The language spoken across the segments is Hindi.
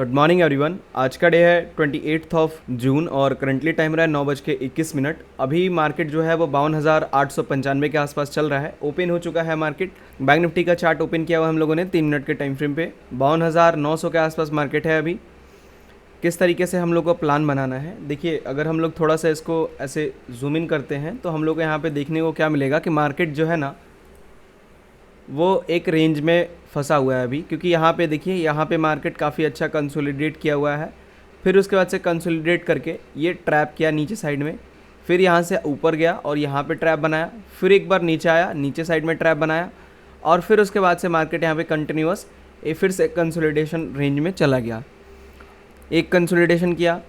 Good morning everyone. आज का डे है 28 जून और करंटली टाइम रहा है 9:21। अभी मार्केट जो है वो 52,895 के आसपास चल रहा है। ओपन हो चुका है मार्केट। बैंक निफ्टी का चार्ट ओपन किया हुआ हम लोगों ने 3 मिनट के टाइम फ्रेम पे। 52,900 के आसपास मार्केट है अभी। किस तरीके से हम लोग को प्लान बनाना है, देखिए अगर हम लोग थोड़ा सा इसको ऐसे जूम इन करते हैं तो हम लोग को यहाँ पे देखने को क्या मिलेगा कि मार्केट जो है ना वो एक रेंज में फंसा हुआ है अभी, क्योंकि यहाँ पे देखिए यहाँ पे मार्केट काफ़ी अच्छा कंसोलिडेट किया हुआ है। फिर उसके बाद से कंसोलिडेट करके ये ट्रैप किया नीचे साइड में, फिर यहाँ से ऊपर गया और यहाँ पे ट्रैप बनाया, फिर एक बार नीचे आया, नीचे साइड में ट्रैप बनाया और फिर उसके बाद से मार्केट यहाँ पे कंटिन्यूअस फिर से कंसोलिडेशन रेंज में चला गया। एक कंसोलिडेशन किया,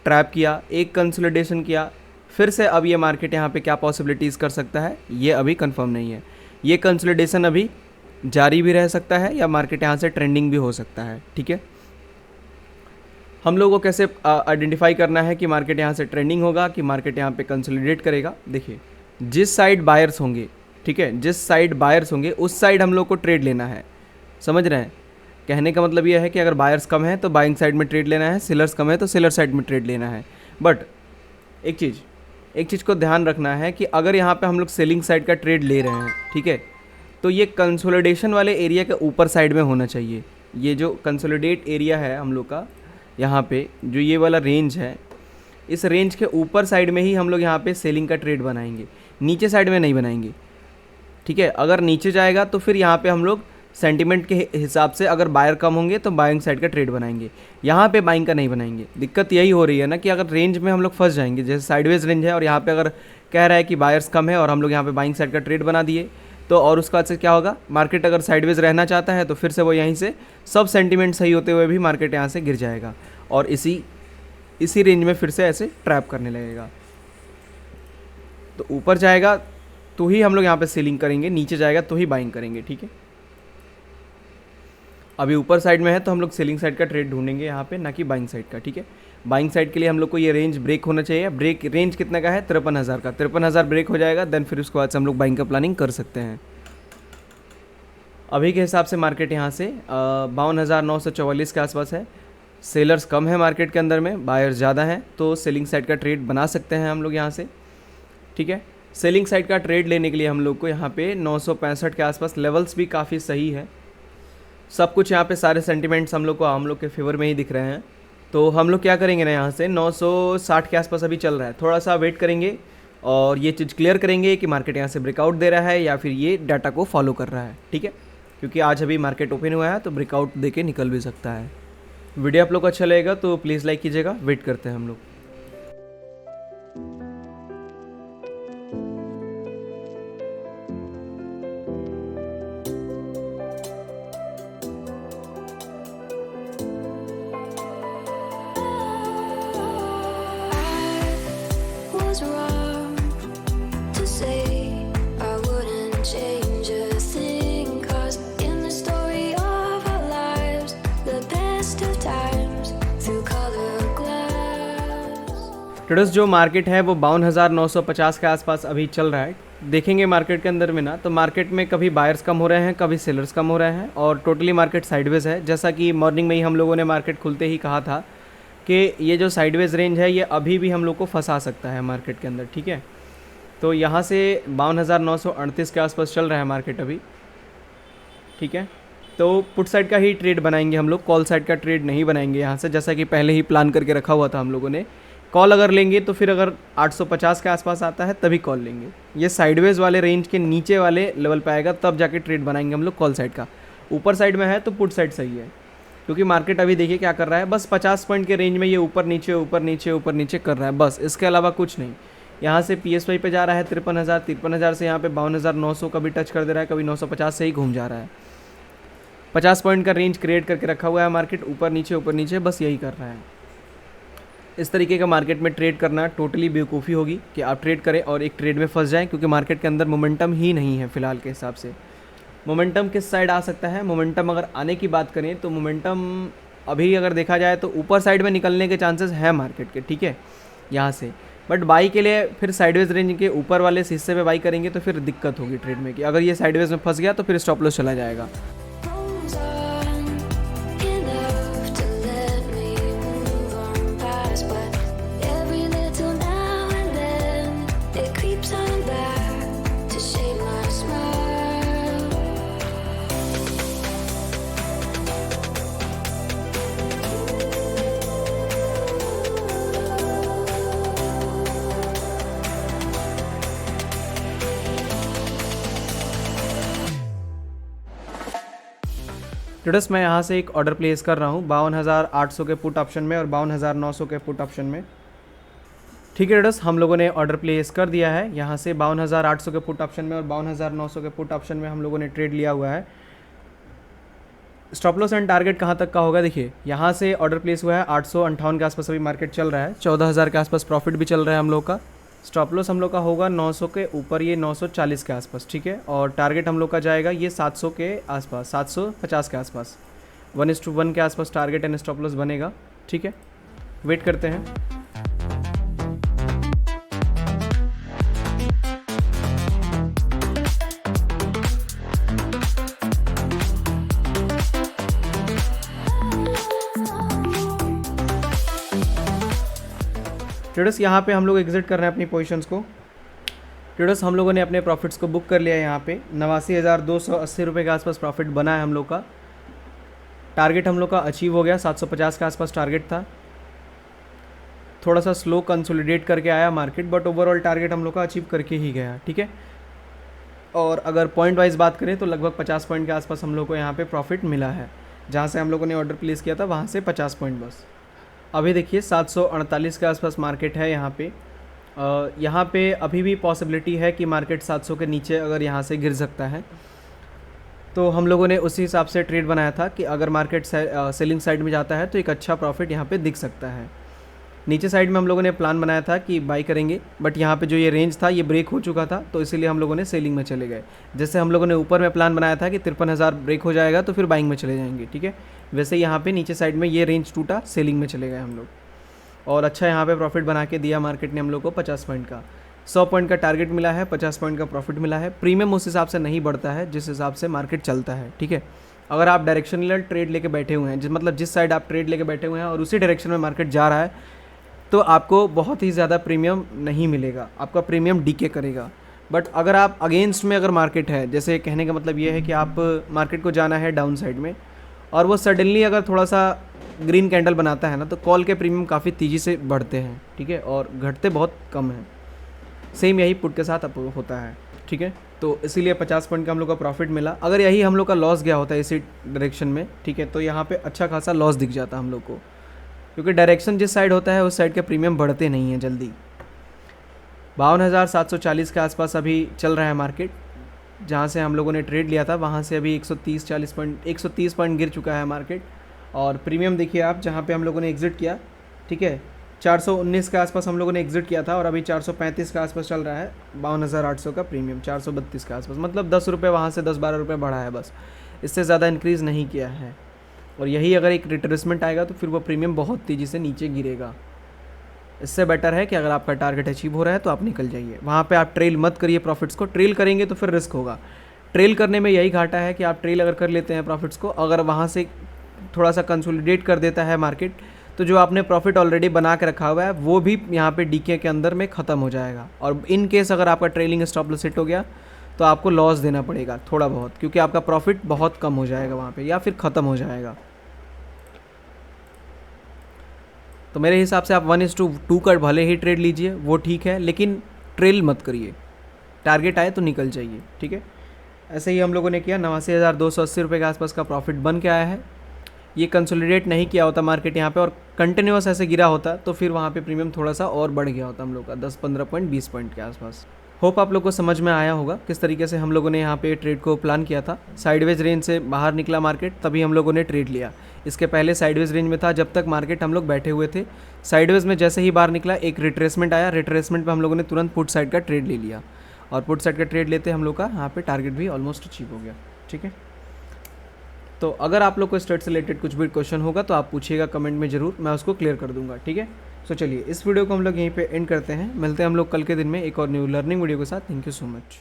ट्रैप किया, एक कंसोलिडेशन किया, फिर से अब ये मार्केट यहाँ पे क्या पॉसिबिलिटीज़ कर सकता है ये अभी कंफर्म नहीं है। ये कंसोलिडेशन अभी जारी भी रह सकता है या मार्केट यहाँ से ट्रेंडिंग भी हो सकता है। ठीक है, हम लोगों को कैसे आइडेंटिफाई करना है कि मार्केट यहाँ से ट्रेंडिंग होगा कि मार्केट यहाँ पे कंसोलिडेट करेगा। देखिए जिस साइड बायर्स होंगे, ठीक है, जिस साइड बायर्स होंगे उस साइड हम लोग को ट्रेड लेना है। समझ रहे हैं? कहने का मतलब यह है कि अगर बायर्स कम है तो बाइंग साइड में ट्रेड लेना है, सेलर्स कम है तो सेलर साइड में ट्रेड लेना है। बट एक चीज़ को ध्यान रखना है कि अगर यहाँ पे हम लोग सेलिंग साइड का ट्रेड ले रहे हैं, ठीक है, तो ये कंसोलिडेशन वाले एरिया के ऊपर साइड में होना चाहिए। ये जो कंसोलिडेट एरिया है हम लोग का, यहाँ पे जो ये वाला रेंज है, इस रेंज के ऊपर साइड में ही हम लोग यहाँ पे सेलिंग का ट्रेड बनाएंगे, नीचे साइड में नहीं बनाएंगे। ठीक है, अगर नीचे जाएगा तो फिर यहाँ पे हम लोग सेंटिमेंट के हिसाब से अगर बायर कम होंगे तो बाइंग साइड का ट्रेड बनाएंगे, यहाँ पे बाइंग का नहीं बनाएंगे। दिक्कत यही हो रही है ना कि अगर रेंज में हम लोग फंस जाएंगे, जैसे साइडवेज रेंज है और यहाँ पे अगर कह रहा है कि बायर्स कम है और हम लोग यहाँ पे बाइंग साइड का ट्रेड बना दिए तो और उसके बाद से क्या होगा, मार्केट अगर साइडवेज रहना चाहता है तो फिर से वो यहीं से सब सेंटिमेंट सही होते हुए भी मार्केट यहाँ से गिर जाएगा और इसी रेंज में फिर से ऐसे ट्रैप करने लगेगा। तो ऊपर जाएगा तो ही हम लोग यहाँ पे सेलिंग करेंगे, नीचे जाएगा तो ही बाइंग करेंगे। ठीक है, अभी ऊपर साइड में है तो हम लोग सेलिंग साइड का ट्रेड ढूंढेंगे यहाँ पे, ना कि बाइंग साइड का। ठीक है, बाइंग साइड के लिए हम लोग को ये रेंज ब्रेक होना चाहिए। ब्रेक रेंज कितने का है? 53,000 का। 53,000 ब्रेक हो जाएगा देन फिर उसके बाद से हम लोग बाइंग का प्लानिंग कर सकते हैं। अभी के हिसाब से मार्केट यहाँ से 52,944 के आसपास है। सेलर्स कम है मार्केट के अंदर में, बायर्स ज़्यादा हैं, तो सेलिंग साइड का ट्रेड बना सकते हैं हम लोग यहाँ से। ठीक है, सेलिंग साइड का ट्रेड लेने के लिए हम लोग को यहाँ पे 965 के आसपास लेवल्स भी काफ़ी सही है। सब कुछ यहाँ पे सारे सेंटिमेंट्स हम लोग के फेवर में ही दिख रहे हैं। तो हम लोग क्या करेंगे ना, यहाँ से 960 के आसपास अभी चल रहा है, थोड़ा सा वेट करेंगे और ये चीज़ क्लियर करेंगे कि मार्केट यहाँ से ब्रेकआउट दे रहा है या फिर ये डाटा को फॉलो कर रहा है। ठीक है, क्योंकि आज अभी मार्केट ओपन हुआ है तो ब्रेकआउट दे के निकल भी सकता है। वीडियो आप लोग को अच्छा लगेगा तो प्लीज़ लाइक कीजिएगा। वेट करते हैं हम लोग। was wrong to say I wouldn't change a thing, 'cause in the story of our lives, the best of times through color glass. Traders जो मार्केट है वो 52,950 के आसपास अभी चल रहा है। देखेंगे मार्केट के अंदर में ना, तो मार्केट में कभी बायर्स कम हो रहे हैं, कभी सेलर्स कम हो रहे हैं और टोटली मार्केट साइडवेज है। जैसा कि मॉर्निंग में ही हम लोगों ने मार्केट खुलते ही कहा था कि ये जो साइडवेज रेंज है ये अभी भी हम लोग को फंसा सकता है मार्केट के अंदर। ठीक है, तो यहाँ से 52,938 के आसपास चल रहा है मार्केट अभी। ठीक है, तो पुट साइड का ही ट्रेड बनाएंगे हम लोग, कॉल साइड का ट्रेड नहीं बनाएंगे यहाँ से, जैसा कि पहले ही प्लान करके रखा हुआ था हम लोगों ने। कॉल अगर लेंगे तो फिर अगर 850 के आसपास आता है तभी कॉल लेंगे। ये साइडवेज वाले रेंज के नीचे वाले लेवल पे आएगा तब जाके ट्रेड बनाएंगे हम लोग कॉल साइड का। ऊपर साइड में है तो पुट साइड सही है, क्योंकि मार्केट अभी देखिए क्या कर रहा है, बस 50 पॉइंट के रेंज में ये ऊपर नीचे ऊपर नीचे ऊपर नीचे कर रहा है, बस इसके अलावा कुछ नहीं। यहाँ से PSY पे जा रहा है 53,000, 53,000 से यहाँ पे 52,900 कभी टच कर दे रहा है, कभी 950 से ही घूम जा रहा है। 50 पॉइंट का रेंज क्रिएट करके रखा हुआ है मार्केट, ऊपर नीचे बस यही कर रहा है। इस तरीके का मार्केट में ट्रेड करना टोटली बेवकूफ़ी होगी कि आप ट्रेड करें और एक ट्रेड में फंस जाएं, क्योंकि मार्केट के अंदर मोमेंटम ही नहीं है फ़िलहाल के हिसाब से। मोमेंटम किस साइड आ सकता है? मोमेंटम अगर आने की बात करें तो मोमेंटम अभी अगर देखा जाए तो ऊपर साइड में निकलने के चांसेस हैं मार्केट के। ठीक है, यहाँ से बट बाई के लिए फिर साइडवेज रेंज के ऊपर वाले हिस्से पे बाई करेंगे तो फिर दिक्कत होगी ट्रेड में कि अगर ये साइडवेज में फंस गया तो फिर स्टॉप लॉस चला जाएगा। Goes on enough to let traders मैं यहाँ से एक ऑर्डर प्लेस कर रहा हूँ 52,800 के पुट ऑप्शन में और 52,900 के पुट ऑप्शन में। ठीक है ट्रेडर्स, हम लोगों ने ऑर्डर प्लेस कर दिया है यहाँ से 52,800 के पुट ऑप्शन में और 52,900 के पुट ऑप्शन में हम लोगों ने ट्रेड लिया हुआ है। स्टॉप लॉस एंड टारगेट कहाँ तक का होगा, देखिए यहाँ से ऑर्डर प्लेस हुआ है 858 के आसपास अभी मार्केट चल रहा है, 14,000 के आसपास प्रॉफिट भी चल रहा है हम लोग का। स्टॉप लॉस हम लोग का होगा 900 के ऊपर, ये 940 के आसपास, ठीक है। और टारगेट हम लोग का जाएगा ये 700 के आसपास, 750 के आसपास, 1:1 के आसपास टारगेट एंड स्टॉप लॉस बनेगा, ठीक है। वेट करते हैं। ट्रेडर्स यहाँ पे हम लोग एग्जिट कर रहे हैं अपनी पोजीशंस को। ट्रेडर्स हम लोगों ने अपने प्रॉफिट्स को बुक कर लिया है यहाँ पे 89,280 रुपये के आसपास प्रॉफिट बना है हम लोग का। टारगेट हम लोग का अचीव हो गया, 750 के आसपास टारगेट था। थोड़ा सा स्लो कंसोलिडेट करके आया मार्केट, बट ओवरऑल टारगेट हम लोग का अचीव करके ही गया, ठीक है। और अगर पॉइंट वाइज बात करें तो लगभग 50 पॉइंट के आसपास हम लोग को यहाँ पे प्रॉफिट मिला है। जहाँ से हम लोगों ने ऑर्डर प्लेस किया था वहाँ से 50 पॉइंट बस। अभी देखिए 748 के आसपास मार्केट है यहाँ पे। यहाँ पे अभी भी पॉसिबिलिटी है कि मार्केट 700 के नीचे अगर यहाँ से गिर सकता है, तो हम लोगों ने उसी हिसाब से ट्रेड बनाया था कि अगर मार्केट सेलिंग साइड में जाता है तो एक अच्छा प्रॉफिट यहाँ पे दिख सकता है। नीचे साइड में हम लोगों ने प्लान बनाया था कि बाई करेंगे, बट यहाँ पे जो ये रेंज था ये ब्रेक हो चुका था, तो इसीलिए हम लोगों ने सेलिंग में चले गए। जैसे हम लोगों ने ऊपर में प्लान बनाया था कि 53,000 ब्रेक हो जाएगा तो फिर बाइंग में चले जाएंगे, ठीक है। वैसे यहाँ पे नीचे साइड में ये रेंज टूटा, सेलिंग में चले गए हम लोग, और अच्छा यहाँ पे प्रॉफिट बना के दिया मार्केट ने हम लोग को 50 पॉइंट का। 100 पॉइंट का टारगेट मिला है, 50 पॉइंट का प्रॉफिट मिला है। प्रीमियम उस हिसाब से नहीं बढ़ता है जिस हिसाब से मार्केट चलता है, ठीक है। अगर आप डायरेक्शनल ट्रेड लेके बैठे हुए हैं, मतलब जिस साइड आप ट्रेड लेके बैठे हुए हैं और उसी डायरेक्शन में मार्केट जा रहा है, तो आपको बहुत ही ज़्यादा प्रीमियम नहीं मिलेगा, आपका प्रीमियम डीके करेगा। बट अगर आप अगेंस्ट में अगर मार्केट है, जैसे कहने का मतलब ये है कि आप मार्केट को जाना है डाउन साइड में और वो सडनली अगर थोड़ा सा ग्रीन कैंडल बनाता है ना, तो कॉल के प्रीमियम काफ़ी तेज़ी से बढ़ते हैं, ठीक है, और घटते बहुत कम हैं। सेम यही पुट के साथ होता है, ठीक है। तो इसीलिए 50 पॉइंट का हम लोग का प्रॉफिट मिला। अगर यही हम लोग का लॉस गया होता है इसी डायरेक्शन में, ठीक है, तो यहाँ पे अच्छा खासा लॉस दिख जाता हम लोग को, क्योंकि डायरेक्शन जिस साइड होता है उस साइड के प्रीमियम बढ़ते नहीं हैं जल्दी। 52,740 के आसपास अभी चल रहा है मार्केट। जहाँ से हम लोगों ने ट्रेड लिया था वहाँ से अभी 130 पॉइंट गिर चुका है मार्केट। और प्रीमियम देखिए आप, जहाँ पे हम लोगों ने एग्ज़िट किया, ठीक है, 419 के आसपास हम लोगों ने एग्ज़िट किया था और अभी 435 के आसपास चल रहा है 52,800 का प्रीमियम, 432 के आसपास, मतलब 10 रुपये वहाँ से 10-12 रुपये बढ़ा है बस, इससे ज़्यादा इंक्रीज़ नहीं किया है। और यही अगर एक रिट्रेसमेंट आएगा तो फिर वो प्रीमियम बहुत तेज़ी से नीचे गिरेगा। इससे बेटर है कि अगर आपका टारगेट अचीव हो रहा है तो आप निकल जाइए, वहाँ पे आप ट्रेल मत करिए प्रॉफिट्स को। ट्रेल करेंगे तो फिर रिस्क होगा। ट्रेल करने में यही घाटा है कि आप ट्रेल अगर कर लेते हैं प्रॉफिट्स को, अगर वहाँ से थोड़ा सा कंसोलिडेट कर देता है मार्केट, तो जो आपने प्रॉफिट ऑलरेडी बना के रखा हुआ है वो भी यहाँ पे डीके के अंदर में ख़त्म हो जाएगा। और इन केस अगर आपका ट्रेलिंग स्टॉप लॉस हिट हो गया तो आपको लॉस देना पड़ेगा थोड़ा बहुत, क्योंकि आपका प्रॉफिट बहुत कम हो जाएगा वहाँ पे, या फिर ख़त्म हो जाएगा। तो मेरे हिसाब से आप 1:2 का भले ही ट्रेड लीजिए, वो ठीक है, लेकिन ट्रेल मत करिए। टारगेट आए तो निकल जाइए, ठीक है। ऐसे ही हम लोगों ने किया, 89,280 रुपये के आसपास का प्रॉफिट बन के आया है। ये कंसोलिडेट नहीं किया होता मार्केट यहाँ पे और कंटिन्यूस ऐसे गिरा होता तो फिर वहाँ पे प्रीमियम थोड़ा सा और बढ़ गया होता हम लोग का, 10-15 पॉइंट, 20 पॉइंट के आसपास। होप आप लोग को समझ में आया होगा किस तरीके से हम लोगों ने यहाँ पे ट्रेड को प्लान किया था। साइडवेज रेंज से बाहर निकला मार्केट, तभी हम लोगों ने ट्रेड लिया। इसके पहले साइडवेज रेंज में था जब तक मार्केट हम लोग बैठे हुए थे। साइडवेज में जैसे ही बाहर निकला एक रिट्रेसमेंट आया, रिट्रेसमेंट पे हम लोगों ने तुरंत पुट साइड का ट्रेड ले लिया, और पुट साइड का ट्रेड लेते हम लोग का यहाँ पे टारगेट भी ऑलमोस्ट अचीव हो गया, ठीक है। तो अगर आप लोग को स्टडी से रिलेटेड कुछ भी क्वेश्चन होगा तो आप पूछिएगा कमेंट में ज़रूर, मैं उसको क्लियर कर दूंगा, ठीक है। सो चलिए इस वीडियो को हम लोग यहीं पे एंड करते हैं। मिलते हैं हम लोग कल के दिन में एक और न्यू लर्निंग वीडियो के साथ। Thank you so much.